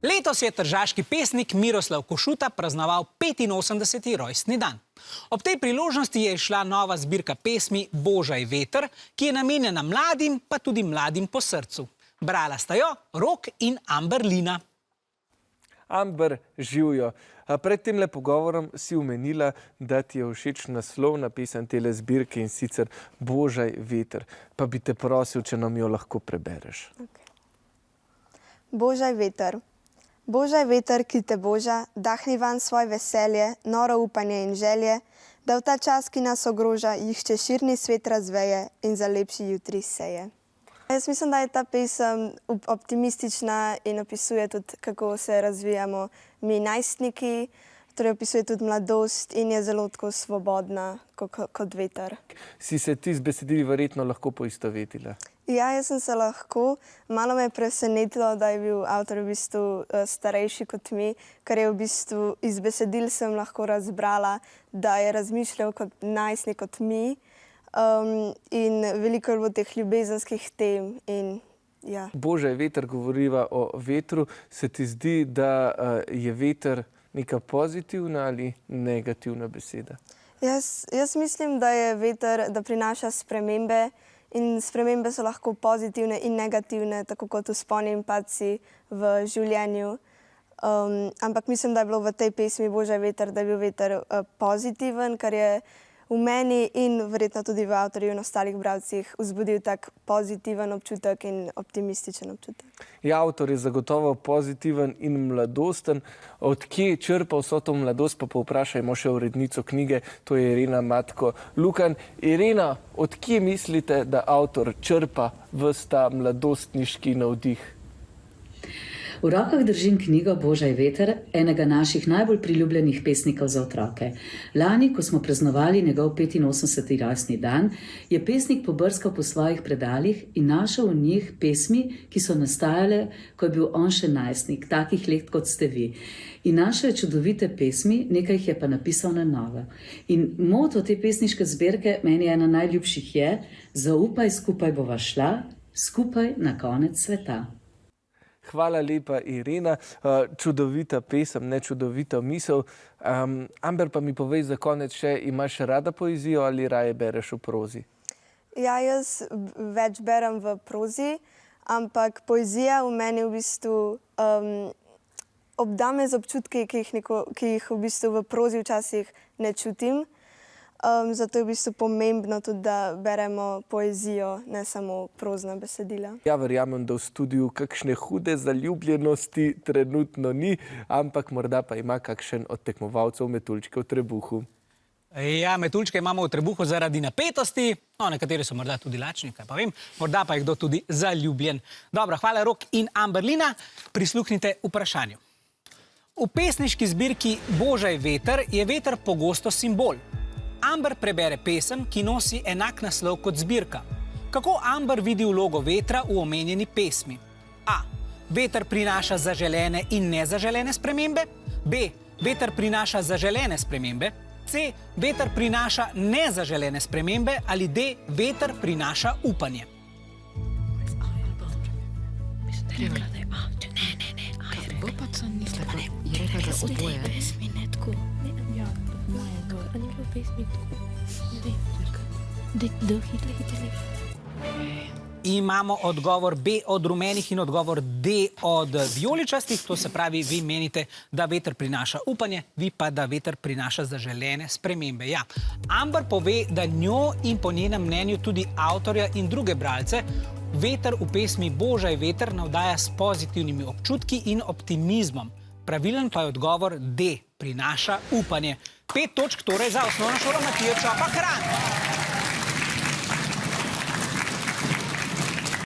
Letos je tržaški pesnik Miroslav Košuta praznoval 85. rojstni dan. Ob tej priložnosti je izšla nova zbirka pesmi Božaj veter, ki je namenjena mladim, pa tudi mladim po srcu. Brala sta jo Rok in Amber Lina. Amber, živijo. Pred temle pogovorom si omenila, da ti je všeč naslovna pesem tele zbirke in sicer Božaj veter. Pa bi te prosil, če nam jo lahko prebereš. Božaj veter. Božaj veter, ki te boža, dahni van svoje veselje, noro upanje in želje, da v ta čas, ki nas ogroža, jih širni svet razveje in za lepši jutri seje. Jaz mislim, da je ta pesem optimistična in opisuje tudi, kako se razvijamo mi najstniki, torej opisuje tudi mladost in je zelo tako svobodna kot veter. Si se ti z besedili verjetno lahko poistovetila? Ja, jaz sem se lahko. Malo me je presenetilo, da je bil avtor v bistvu starejši kot mi, ker je v bistvu iz besedil sem lahko razbrala, da je razmišljal kot najstnik kot mi. In veliko je bilo teh ljubezenskih tem in ja. Božaj veter, govoriva o vetru. Se ti zdi, da je veter neka pozitivna ali negativna beseda? Jaz mislim, da je veter, da prinaša spremembe in spremembe so lahko pozitivne in negativne, tako kot vzponi in padci v življenju. Ampak mislim, da je bilo v tej pesmi Božaj veter, da je bil veter pozitiven, kar je v meni in verjetno tudi v avtorju in ostalih bralcih vzbudil tak pozitiven občutek in optimističen občutek. Ja, avtor je zagotovo pozitiven in mladosten. Od kje črpa vso to mladost, pa povprašajmo še urednico knjige, to je Irena Matko Lukan. Irena, od kje mislite, da avtor črpa ves ta mladostniški navdih? V rokah držim knjigo Božaj veter, enega naših najbolj priljubljenih pesnikov za otroke. Lani, ko smo praznovali njegov 85. rojstni dan, je pesnik pobrskal po svojih predalih in našel v njih pesmi, ki so nastajale, ko je bil on še najstnik, takih let kot ste vi. In našel je čudovite pesmi, nekaj jih je pa napisal na novo. In moto te pesniške zbirke, meni ena najljubših je: zaupaj, skupaj bova šla, skupaj na konec sveta. Hvala lepa, Irena. Čudovita pesem, ne čudovita misel. Amber, pa mi povej za konec še, imaš rada poezijo ali raje bereš v prozi? Ja, jaz več berem v prozi, ampak poezija v meni v bistvu obda me z občutki, ki jih v bistvu v prozi včasih ne čutim. Zato je v bistvu pomembno tudi, da beremo poezijo, ne samo prozna besedila. Ja, verjamem, da v studiu kakšne hude zaljubljenosti trenutno ni, ampak morda pa ima kakšen od tekmovalcev metuljčke v trebuhu. Ja, metuljčke imamo v trebuhu zaradi napetosti, no, nekateri so morda tudi lačni, kaj pa vem, morda pa je kdo tudi zaljubljen. Dobro, hvala Rok in Amber Lina, prisluhnite vprašanju. V pesniški zbirki Božaj veter je veter pogosto simbol. Amber prebere pesem, ki nosi enak naslov kot zbirka. Kako Amber vidi vlogo vetra v omenjeni pesmi? A. Veter prinaša zaželene in nezaželene spremembe. B. Veter prinaša zaželene spremembe. C. Veter prinaša nezaželene spremembe. Ali D. Veter prinaša upanje. Imamo odgovor B od rumenih in odgovor D od vijoličastih, to se pravi, vi menite, da veter prinaša upanje, vi pa, da veter prinaša zaželene spremembe. Ja, Amber pove, da njo in po njenem mnenju tudi avtorja in druge bralce veter v pesmi Božaj veter navdaja s pozitivnimi občutki in optimizmom. Pravilen pa je odgovor D, prinaša upanje. 5 točk torej za osnovno šolo Matija Čopa Kranj.